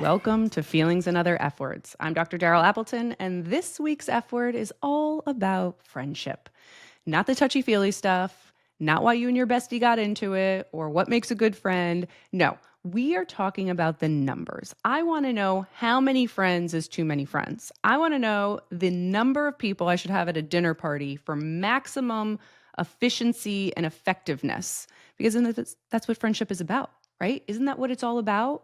Welcome to Feelings and Other F Words. I'm Dr. Daryl Appleton, and this week's F word is all about friendship. Not the touchy feely stuff, not why you and your bestie got into it, or what makes a good friend. No, we are talking about the numbers. I want to know how many friends is too many friends. I want to know the number of people I should have at a dinner party for maximum efficiency and effectiveness, because that's what friendship is about. Right? Isn't that what it's all about?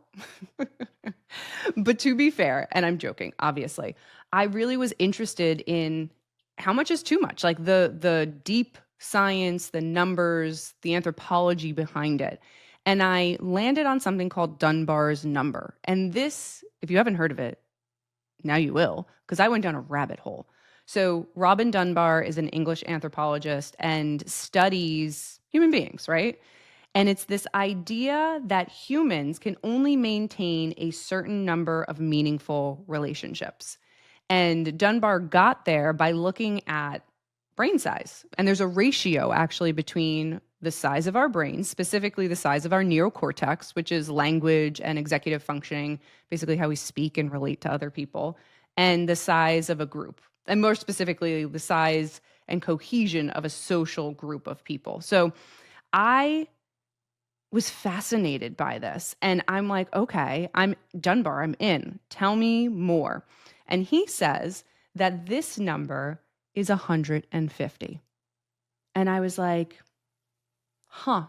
But to be fair, and I'm joking, obviously, I really was interested in how much is too much, like the deep science, the numbers, the anthropology behind it. And I landed on something called Dunbar's number. And this, if you haven't heard of it, now you will, because I went down a rabbit hole. So Robin Dunbar is an English anthropologist and studies human beings, right? And it's this idea that humans can only maintain a certain number of meaningful relationships. And Dunbar got there by looking at brain size. And there's a ratio actually between the size of our brains, specifically the size of our neocortex, which is language and executive functioning, basically how we speak and relate to other people, and the size of a group. And more specifically, the size and cohesion of a social group of people. So I was fascinated by this. And I'm like, okay, I'm Dunbar, I'm in. Tell me more. And he says that this number is 150. And I was like, huh.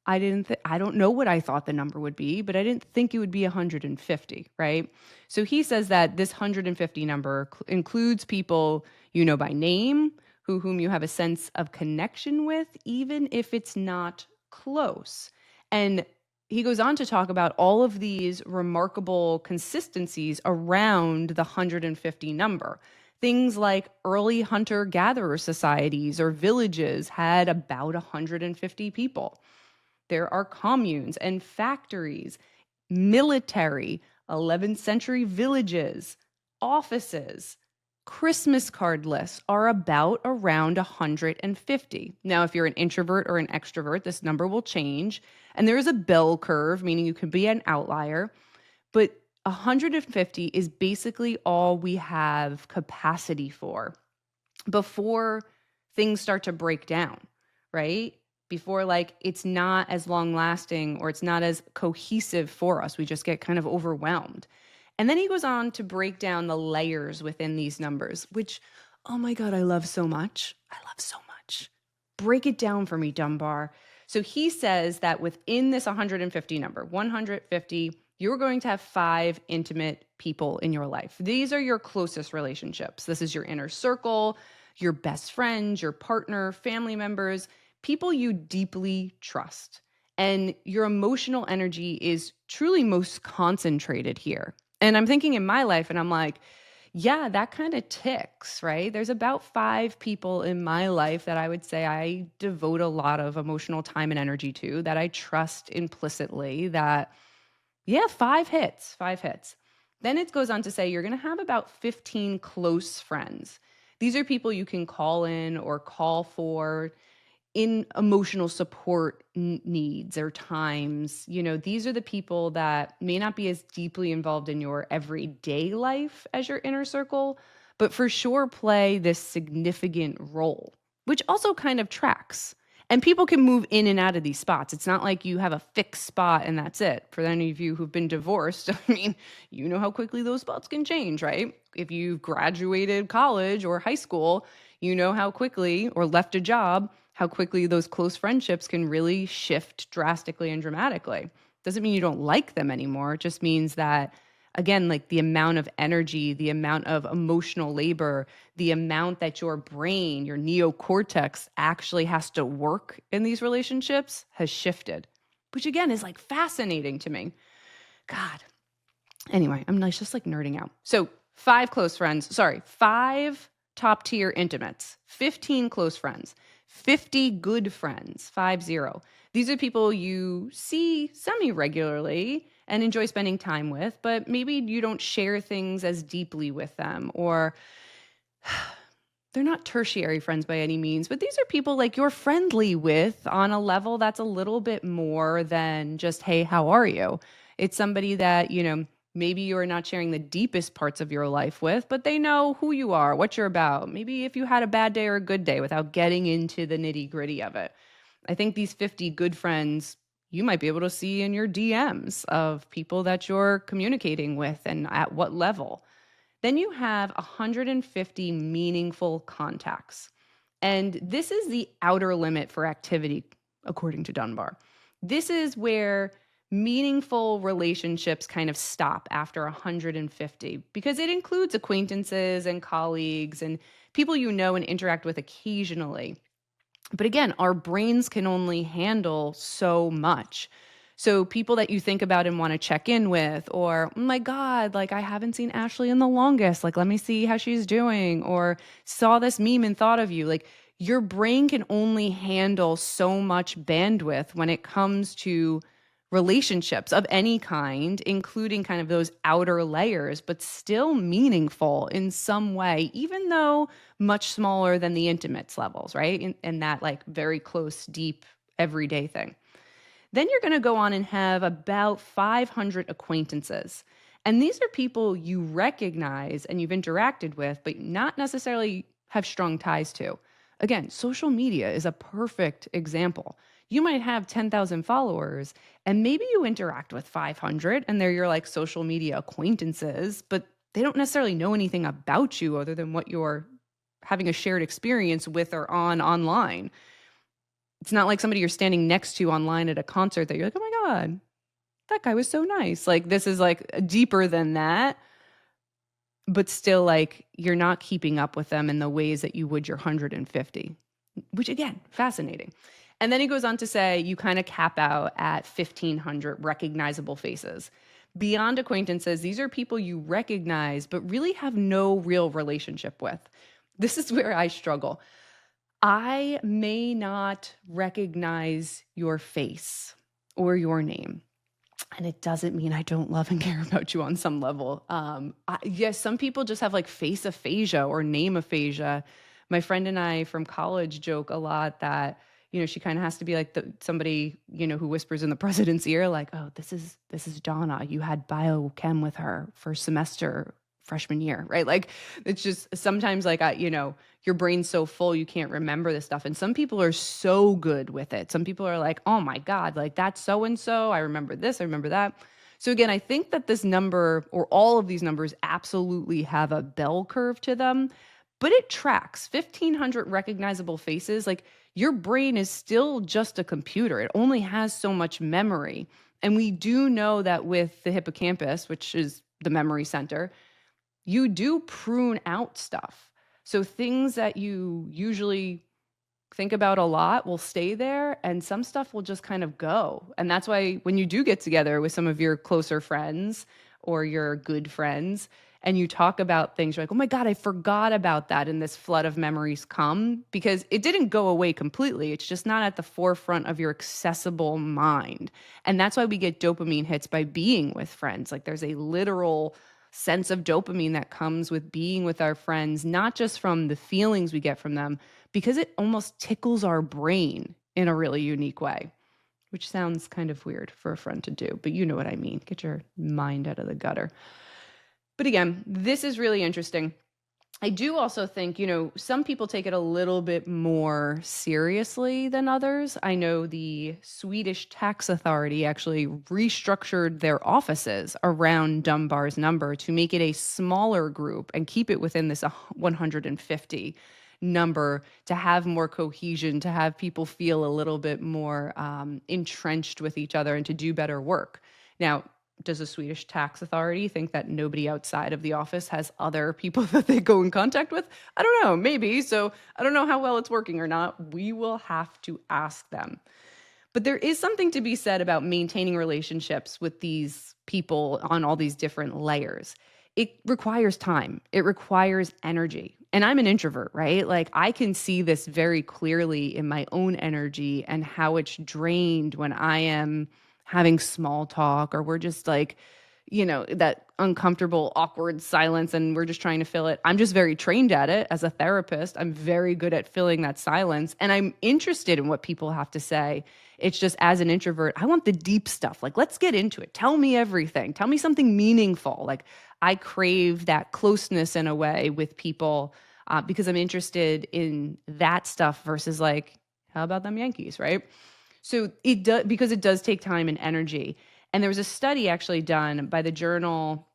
I don't know what I thought the number would be, but I didn't think it would be 150, right? So he says that this 150 number includes people you know by name, whom you have a sense of connection with, even if it's not close. And he goes on to talk about all of these remarkable consistencies around the 150 number. Things like early hunter-gatherer societies or villages had about 150 people. There are communes and factories, military, 11th century villages, offices. Christmas card lists are about around 150. Now, if you're an introvert or an extrovert, this number will change. And there is a bell curve, meaning you can be an outlier. But 150 is basically all we have capacity for before things start to break down, right? Before it's not as long lasting or it's not as cohesive for us. We just get kind of overwhelmed. And then he goes on to break down the layers within these numbers, which, oh my God, I love so much. I love so much. Break it down for me, Dunbar. So he says that within this 150 number, 150, you're going to have 5 intimate people in your life. These are your closest relationships. This is your inner circle, your best friends, your partner, family members, people you deeply trust. And your emotional energy is truly most concentrated here. And I'm thinking in my life, and I'm like, yeah, that kind of ticks, right? There's about 5 people in my life that I would say I devote a lot of emotional time and energy to, that I trust implicitly, that, yeah, 5 hits, 5 hits. Then it goes on to say you're going to have about 15 close friends. These are people you can call in or call for in emotional support needs or times. These are the people that may not be as deeply involved in your everyday life as your inner circle, but for sure play this significant role, which also kind of tracks. And people can move in and out of these spots. It's not like you have a fixed spot and that's it. For any of you who've been divorced, I mean, you know how quickly those spots can change, right? If you've graduated college or high school, you know how quickly, or left a job, how quickly those close friendships can really shift drastically and dramatically. Doesn't mean you don't like them anymore. It just means that, again, the amount of energy, the amount of emotional labor, the amount that your brain, your neocortex actually has to work in these relationships has shifted, which again is fascinating to me. God. Anyway, I'm just nerding out. So 5 close friends, 5 top tier intimates, 15 close friends, 50 good friends, 50. These are people you see semi-regularly and enjoy spending time with, but maybe you don't share things as deeply with them, or they're not tertiary friends by any means, but these are people you're friendly with on a level that's a little bit more than just, hey, how are you? It's somebody that, maybe you're not sharing the deepest parts of your life with, but they know who you are, what you're about. Maybe if you had a bad day or a good day without getting into the nitty gritty of it. I think these 50 good friends you might be able to see in your DMs of people that you're communicating with and at what level. Then you have 150 meaningful contacts. And this is the outer limit for activity, according to Dunbar. This is where meaningful relationships kind of stop after 150 because it includes acquaintances and colleagues and people you know and interact with occasionally. But again, our brains can only handle so much. So people that you think about and want to check in with, or, oh my God, like I haven't seen Ashley in the longest. Like, let me see how she's doing, or saw this meme and thought of you. Like, your brain can only handle so much bandwidth when it comes to relationships of any kind, including kind of those outer layers, but still meaningful in some way, even though much smaller than the intimates levels, right? In that like very close, deep, everyday thing. Then you're going to go on and have about 500 acquaintances. And these are people you recognize and you've interacted with, but not necessarily have strong ties to. Again, social media is a perfect example. You might have 10,000 followers and maybe you interact with 500 and they're your like social media acquaintances, but they don't necessarily know anything about you other than what you're having a shared experience with or on online. It's not like somebody you're standing next to online at a concert that you're like, oh my God, that guy was so nice. Like, this is like deeper than that, but still, like, you're not keeping up with them in the ways that you would your 150, which again, fascinating. And then he goes on to say you kind of cap out at 1,500 recognizable faces. Beyond acquaintances, these are people you recognize, but really have no real relationship with. This is where I struggle. I may not recognize your face or your name. And it doesn't mean I don't love and care about you on some level. Yes, some people just have like face aphasia or name aphasia. My friend and I from college joke a lot that, she kind of has to be like somebody, who whispers in the president's ear, like, oh, this is Donna. You had biochem with her first semester freshman year, right? Like, it's just sometimes like, your brain's so full you can't remember this stuff. And some people are so good with it. Some people are like, oh my God, like that's so and so. I remember this, I remember that. So again, I think that this number or all of these numbers absolutely have a bell curve to them, but it tracks 1,500 recognizable faces. Like, your brain is still just a computer. It only has so much memory. And we do know that with the hippocampus, which is the memory center, you do prune out stuff. So things that you usually think about a lot will stay there and some stuff will just kind of go. And that's why when you do get together with some of your closer friends or your good friends and you talk about things, you're like, oh my God, I forgot about that. And this flood of memories come because it didn't go away completely. It's just not at the forefront of your accessible mind. And that's why we get dopamine hits by being with friends. Like, there's a literal sense of dopamine that comes with being with our friends, not just from the feelings we get from them, because it almost tickles our brain in a really unique way, which sounds kind of weird for a friend to do, but you know what I mean. Get your mind out of the gutter. But again, this is really interesting. I do also think, some people take it a little bit more seriously than others. I know the Swedish tax authority actually restructured their offices around Dunbar's number to make it a smaller group and keep it within this 150 number to have more cohesion, to have people feel a little bit more entrenched with each other and to do better work. Now, does the Swedish tax authority think that nobody outside of the office has other people that they go in contact with? I don't know, maybe. So I don't know how well it's working or not. We will have to ask them. But there is something to be said about maintaining relationships with these people on all these different layers. It requires time. It requires energy. And I'm an introvert, right? Like, I can see this very clearly in my own energy and how it's drained when I am having small talk or we're just like, that uncomfortable, awkward silence, and we're just trying to fill it. I'm just very trained at it as a therapist. I'm very good at filling that silence, and I'm interested in what people have to say. It's just as an introvert, I want the deep stuff. Like, let's get into it. Tell me everything. Tell me something meaningful. Like, I crave that closeness in a way with people because I'm interested in that stuff versus like, how about them Yankees, right? So it does because it does take time and energy. And there was a study actually done by the Journal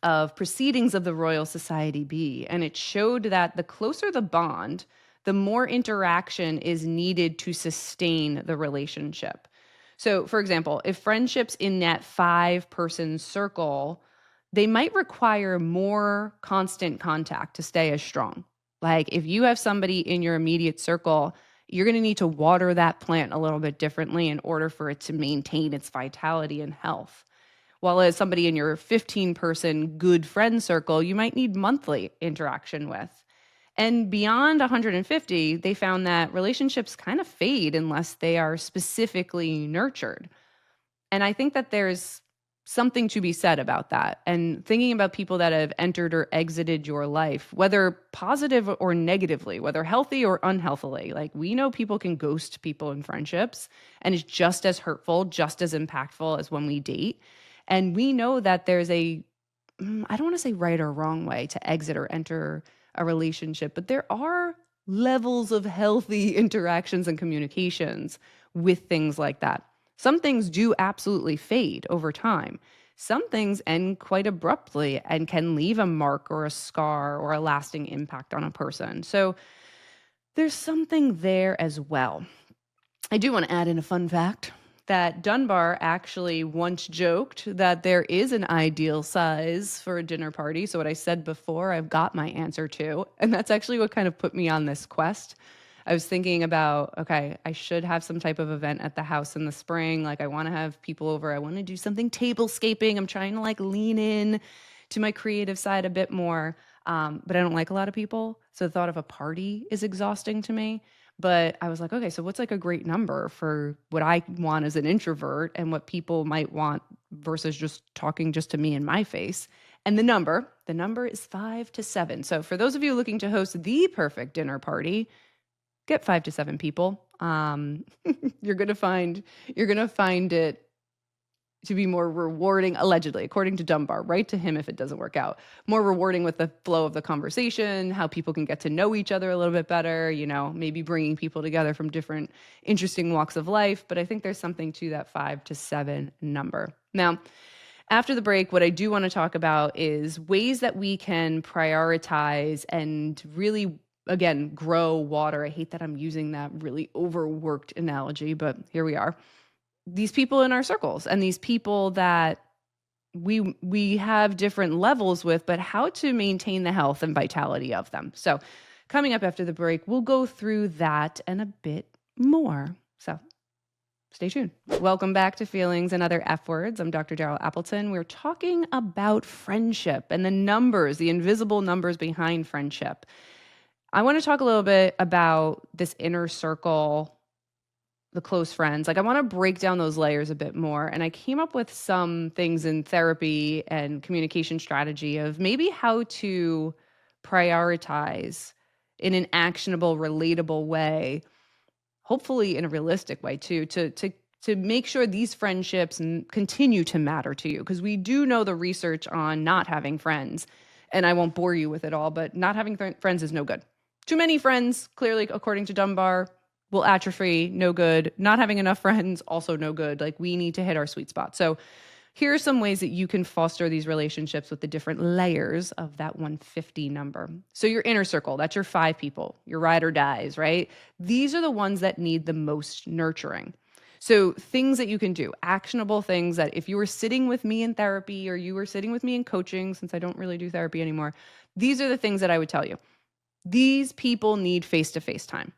of Proceedings of the Royal Society B, and it showed that the closer the bond, the more interaction is needed to sustain the relationship. So, for example, if friendships in that 5-person circle, they might require more constant contact to stay as strong. Like if you have somebody in your immediate circle, you're going to need to water that plant a little bit differently in order for it to maintain its vitality and health. While as somebody in your 15-person good friend circle, you might need monthly interaction with. And beyond 150, they found that relationships kind of fade unless they are specifically nurtured. And I think that there's something to be said about that. And thinking about people that have entered or exited your life, whether positive or negatively, whether healthy or unhealthily, like we know people can ghost people in friendships and it's just as hurtful, just as impactful as when we date. And we know that there's I don't want to say right or wrong way to exit or enter a relationship, but there are levels of healthy interactions and communications with things like that. Some things do absolutely fade over time. Some things end quite abruptly and can leave a mark or a scar or a lasting impact on a person. So there's something there as well. I do want to add in a fun fact that Dunbar actually once joked that there is an ideal size for a dinner party. So, what I said before, I've got my answer to. And that's actually what kind of put me on this quest. I was thinking about, okay, I should have some type of event at the house in the spring. Like, I want to have people over. I want to do something tablescaping. I'm trying to like lean in to my creative side a bit more. But I don't like a lot of people. So, the thought of a party is exhausting to me. But I was like, okay, so what's like a great number for what I want as an introvert and what people might want versus just talking just to me in my face? And the number is 5 to 7. So for those of you looking to host the perfect dinner party, get 5 to 7 people. You're gonna find it to be more rewarding, allegedly, according to Dunbar. Write to him if it doesn't work out. More rewarding with the flow of the conversation, how people can get to know each other a little bit better, maybe bringing people together from different interesting walks of life. But I think there's something to that 5 to 7 number. Now, after the break, what I do want to talk about is ways that we can prioritize and really, again, grow water. I hate that I'm using that really overworked analogy, but here we are. These people in our circles and these people that we have different levels with, but how to maintain the health and vitality of them. So coming up after the break, we'll go through that and a bit more. So stay tuned. Welcome back to Feelings and Other F Words. I'm Dr. Daryl Appleton. We're talking about friendship and the numbers, the invisible numbers behind friendship. I want to talk a little bit about this inner circle, the close friends. Like I want to break down those layers a bit more. And I came up with some things in therapy and communication strategy of maybe how to prioritize in an actionable, relatable way, hopefully in a realistic way too, to make sure these friendships continue to matter to you. Because we do know the research on not having friends. And I won't bore you with it all, but not having friends is no good. Too many friends, clearly, according to Dunbar, will atrophy, no good. Not having enough friends, also no good. Like we need to hit our sweet spot. So here are some ways that you can foster these relationships with the different layers of that 150 number. So your inner circle, that's your 5 people, your ride or dies, right? These are the ones that need the most nurturing. So things that you can do, actionable things that if you were sitting with me in therapy or you were sitting with me in coaching, since I don't really do therapy anymore, these are the things that I would tell you. These people need face-to-face time.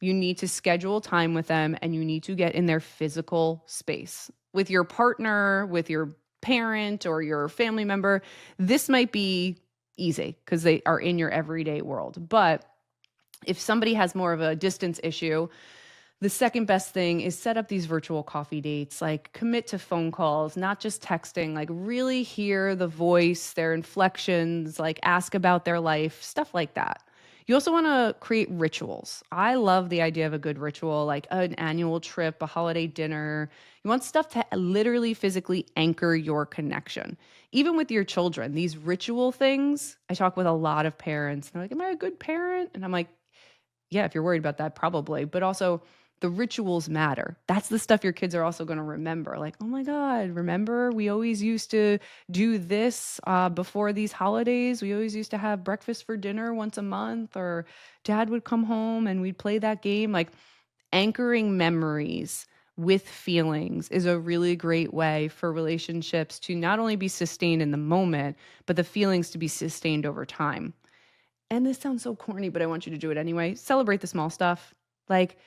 You need to schedule time with them and you need to get in their physical space. With your partner, with your parent or your family member, this might be easy because they are in your everyday world. But if somebody has more of a distance issue, The second best thing is set up these virtual coffee dates, like commit to phone calls, not just texting, like really hear the voice, their inflections, like ask about their life, stuff like that. You also want to create rituals. I love the idea of a good ritual, like an annual trip, a holiday dinner. You want stuff to literally physically anchor your connection. Even with your children, these ritual things, I talk with a lot of parents. They're like, am I a good parent? And I'm like, yeah, if you're worried about that, probably. But also, the rituals matter. That's the stuff your kids are also going to remember. Like, oh my God, remember we always used to do this before these holidays? We always used to have breakfast for dinner once a month, or dad would come home and we'd play that game. Like, anchoring memories with feelings is a really great way for relationships to not only be sustained in the moment, but the feelings to be sustained over time. And this sounds so corny, but I want you to do it anyway. Celebrate the small stuff. Like,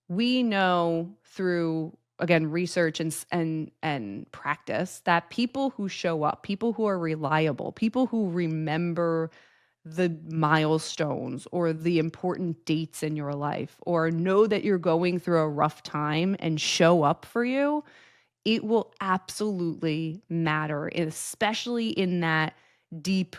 we know through, again, research and practice that people who show up, people who are reliable, people who remember the milestones or the important dates in your life, or know that you're going through a rough time and show up for you, it will absolutely matter, especially in that deep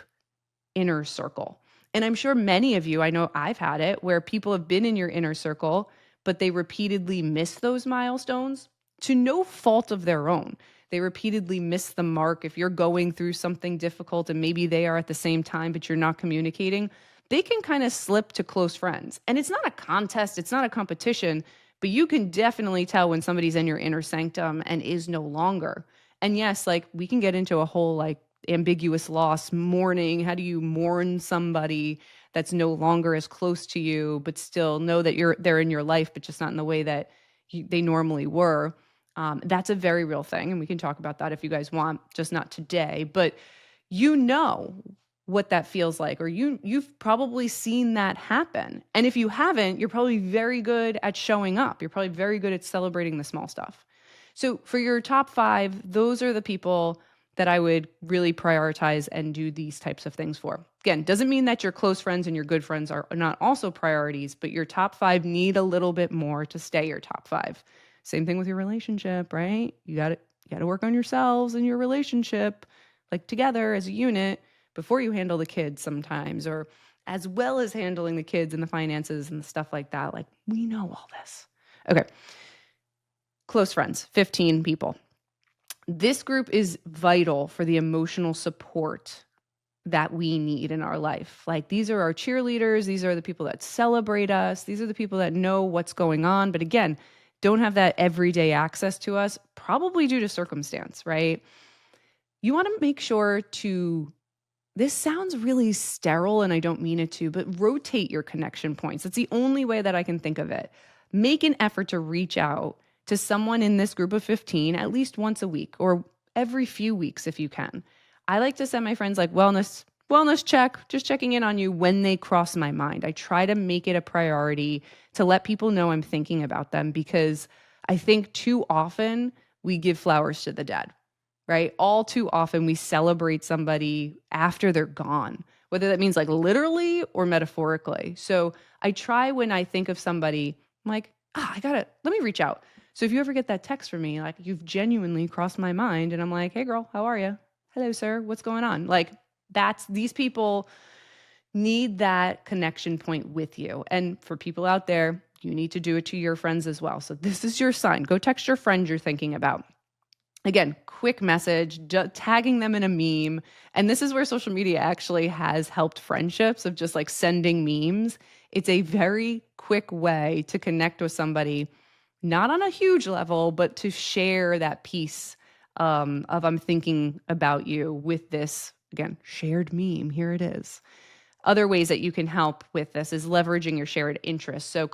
inner circle. And I'm sure many of you, I know I've had it, where people have been in your inner circle, but they repeatedly miss those milestones to no fault of their own. They repeatedly miss the mark. If you're going through something difficult and maybe they are at the same time, but you're not communicating, they can kind of slip to close friends. And it's not a contest, it's not a competition, but you can definitely tell when somebody's in your inner sanctum and is no longer. And yes, like we can get into a whole like ambiguous loss, mourning. How do you mourn somebody that's no longer as close to you, but still know that they're in your life, but just not in the way that they normally were? That's a very real thing, and we can talk about that if you guys want, just not today. But you know what that feels like, or you've probably seen that happen. And if you haven't, you're probably very good at showing up. You're probably very good at celebrating the small stuff. So for your top 5, those are the people that I would really prioritize and do these types of things for. Again, doesn't mean that your close friends and your good friends are not also priorities, but your top 5 need a little bit more to stay your top 5. Same thing with your relationship, right? You got to work on yourselves and your relationship, like together as a unit, before you handle the kids sometimes, or as well as handling the kids and the finances and the stuff like that. Like, we know all this. Okay. Close friends, 15 people. This group is vital for the emotional support that we need in our life. Like, these are our cheerleaders. These are the people that celebrate us. These are the people that know what's going on. But again, don't have that everyday access to us, probably due to circumstance, right? You want to make sure to, this sounds really sterile and I don't mean it to, but rotate your connection points. It's the only way that I can think of it. Make an effort to reach out to someone in this group of 15 at least once a week or every few weeks if you can. I like to send my friends like wellness check, just checking in on you when they cross my mind. I try to make it a priority to let people know I'm thinking about them, because I think too often we give flowers to the dead, right? All too often we celebrate somebody after they're gone, whether that means like literally or metaphorically. So I try, when I think of somebody, I'm like, let me reach out. So if you ever get that text from me, like, you've genuinely crossed my mind, and I'm like, hey girl, how are you? Hello, sir. What's going on? Like, these people need that connection point with you. And for people out there, you need to do it to your friends as well. So this is your sign. Go text your friend you're thinking about. Again, quick message, tagging them in a meme. And this is where social media actually has helped friendships, of just like sending memes. It's a very quick way to connect with somebody, not on a huge level, but to share that piece of I'm thinking about you with this, again, shared meme. Here it is. Other ways that you can help with this is leveraging your shared interests. So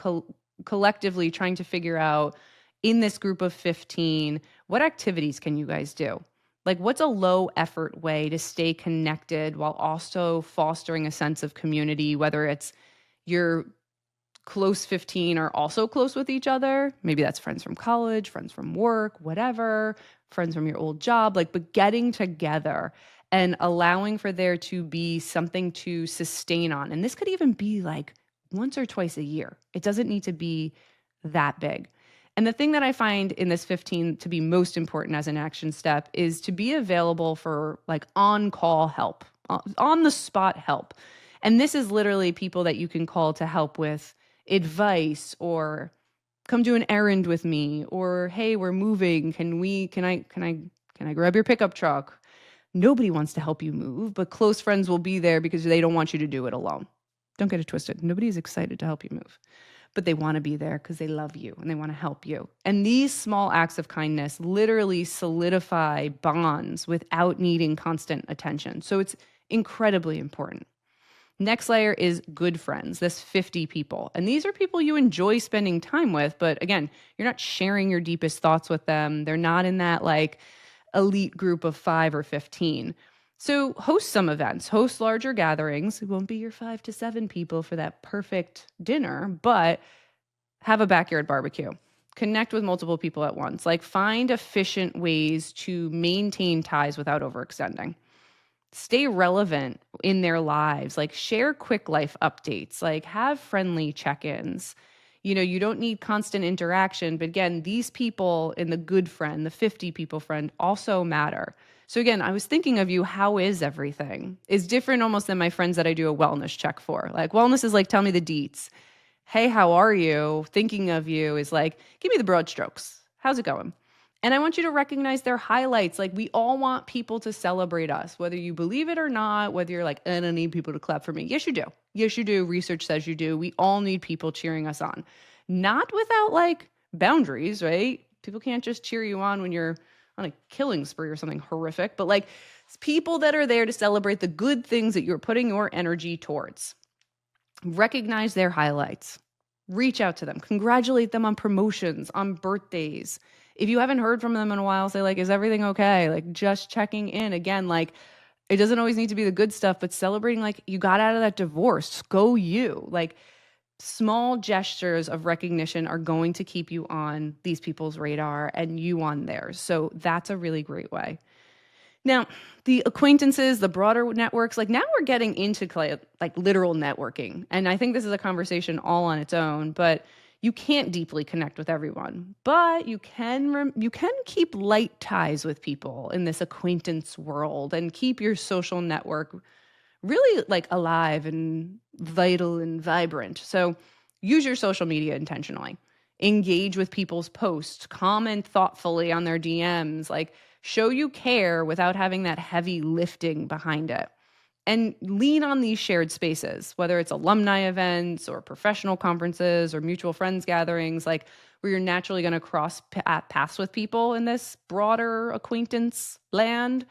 collectively trying to figure out, in this group of 15, what activities can you guys do? Like, what's a low effort way to stay connected while also fostering a sense of community, whether it's your close 15 are also close with each other. Maybe that's friends from college, friends from work, whatever, friends from your old job, like, but getting together and allowing for there to be something to sustain on. And this could even be like once or twice a year. It doesn't need to be that big. And the thing that I find in this 15 to be most important as an action step is to be available for like on call help, on the spot help. And this is literally people that you can call to help with advice or come do an errand with me or hey, we're moving. Can I grab your pickup truck? Nobody wants to help you move, but close friends will be there because they don't want you to do it alone. Don't get it twisted. Nobody's excited to help you move, but they want to be there because they love you and they want to help you. And these small acts of kindness literally solidify bonds without needing constant attention. So it's incredibly important. Next layer is good friends, this 50 people. And these are people you enjoy spending time with. But again, you're not sharing your deepest thoughts with them. They're not in that like elite group of 5 or 15. So host some events, host larger gatherings. It won't be your 5 to 7 people for that perfect dinner, but have a backyard barbecue. Connect with multiple people at once. Like find efficient ways to maintain ties without overextending. Stay relevant in their lives, like share quick life updates, like have friendly check-ins. You don't need constant interaction, but again, these people in the good friend, the 50 people friend also matter. So again, I was thinking of you, how is everything? Is different almost than my friends that I do a wellness check for. Like wellness is like tell me the deets. Hey, how are you? Thinking of you is like give me the broad strokes. How's it going? And I want you to recognize their highlights. Like we all want people to celebrate us, whether you believe it or not, whether you're like, I don't need people to clap for me. Yes, you do. Yes, you do. Research says you do. We all need people cheering us on, not without like boundaries, right? People can't just cheer you on when you're on a killing spree or something horrific, but like people that are there to celebrate the good things that you're putting your energy towards. Recognize their highlights. Reach out to them. Congratulate them on promotions, on birthdays. If you haven't heard from them in a while, say like, is everything okay? Like just checking in again, like it doesn't always need to be the good stuff, but celebrating like you got out of that divorce, go you. Like small gestures of recognition are going to keep you on these people's radar and you on theirs. So that's a really great way. Now, the acquaintances, the broader networks, like now we're getting into like literal networking. And I think this is a conversation all on its own, but you can't deeply connect with everyone. But you can keep light ties with people in this acquaintance world and keep your social network really like alive and vital and vibrant. So use your social media intentionally. Engage with people's posts, comment thoughtfully on their DMs, like show you care without having that heavy lifting behind it. And lean on these shared spaces, whether it's alumni events or professional conferences or mutual friends gatherings, like where you're naturally going to cross paths with people in this broader acquaintance land.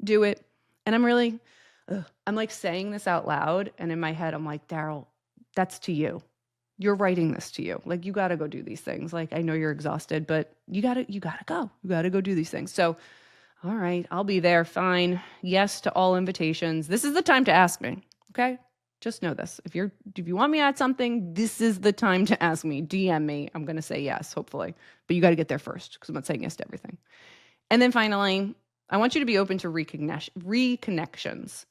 Do it. And I'm like saying this out loud. And in my head, I'm like, Daryl, that's to you. You're writing this to you. Like, you got to go do these things. Like, I know you're exhausted, but you got to go. You got to go do these things. So, all right, I'll be there. Fine. Yes to all invitations. This is the time to ask me. Okay. Just know this. If you want me at something, this is the time to ask me. DM me. I'm going to say yes, hopefully. But you got to get there first because I'm not saying yes to everything. And then finally, I want you to be open to reconnections.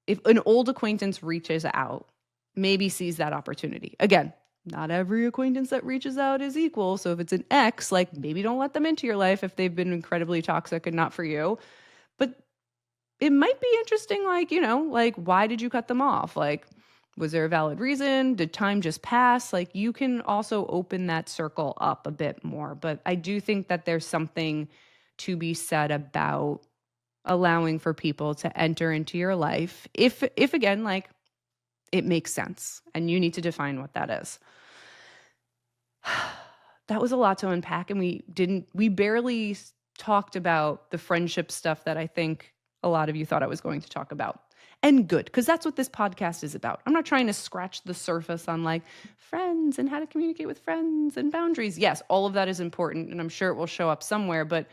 If an old acquaintance reaches out, maybe seize that opportunity. Again, not every acquaintance that reaches out is equal. So if it's an ex, like maybe don't let them into your life if they've been incredibly toxic and not for you. But it might be interesting, like, like why did you cut them off? Like, was there a valid reason? Did time just pass? Like you can also open that circle up a bit more. But I do think that there's something to be said about allowing for people to enter into your life if again, like it makes sense and you need to define what that is. That was a lot to unpack, and we barely talked about the friendship stuff that I think a lot of you thought I was going to talk about. And good, because that's what this podcast is about. I'm not trying to scratch the surface on like friends and how to communicate with friends and boundaries. Yes, all of that is important and I'm sure it will show up somewhere, but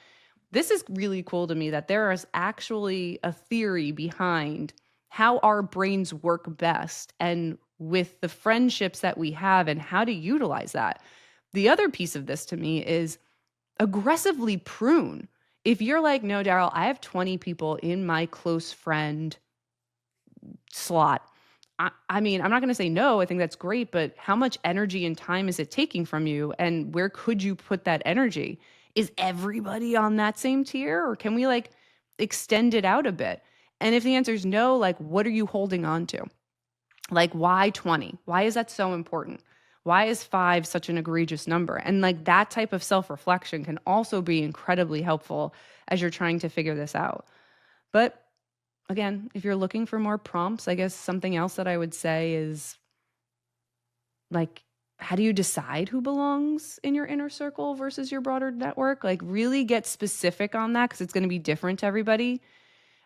this is really cool to me that there is actually a theory behind how our brains work best and with the friendships that we have and how to utilize that. The other piece of this to me is aggressively prune. If you're like, no, Daryl, I have 20 people in my close friend slot. I mean, I'm not going to say no. I think that's great, but how much energy and time is it taking from you? And where could you put that energy? Is everybody on that same tier, or can we like extend it out a bit? And if the answer is no, like, what are you holding on to? Like, why 20? Why is that so important? Why is 5 such an egregious number? And like that type of self reflection can also be incredibly helpful as you're trying to figure this out. But again, if you're looking for more prompts, I guess something else that I would say is like, how do you decide who belongs in your inner circle versus your broader network? Like, really get specific on that because it's going to be different to everybody.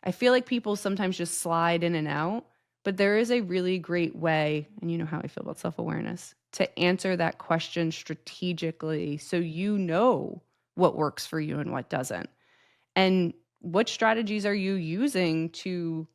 I feel like people sometimes just slide in and out, but there is a really great way, and you know how I feel about self awareness, to answer that question strategically so you know what works for you and what doesn't. And what strategies are you using to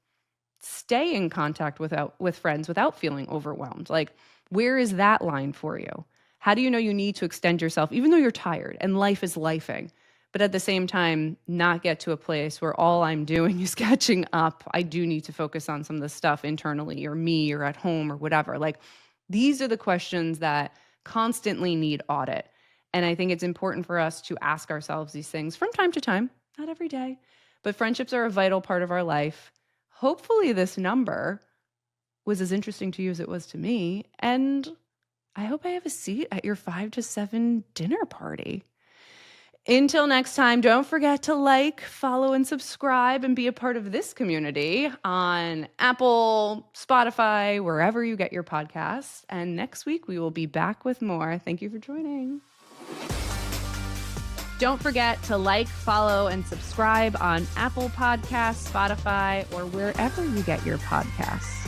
stay in contact with friends without feeling overwhelmed? Like, where is that line for you? How do you know you need to extend yourself even though you're tired and life is lifing, but at the same time not get to a place where all I'm doing is catching up? I do need to focus on some of the stuff internally or me or at home or whatever. Like, these are the questions that constantly need audit. And I think it's important for us to ask ourselves these things from time to time, not every day, but friendships are a vital part of our life. Hopefully this number was as interesting to you as it was to me. And I hope I have a seat at your 5 to 7 dinner party. Until next time, don't forget to like, follow, and subscribe and be a part of this community on Apple, Spotify, wherever you get your podcasts. And next week, we will be back with more. Thank you for joining. Don't forget to like, follow, and subscribe on Apple Podcasts, Spotify, or wherever you get your podcasts.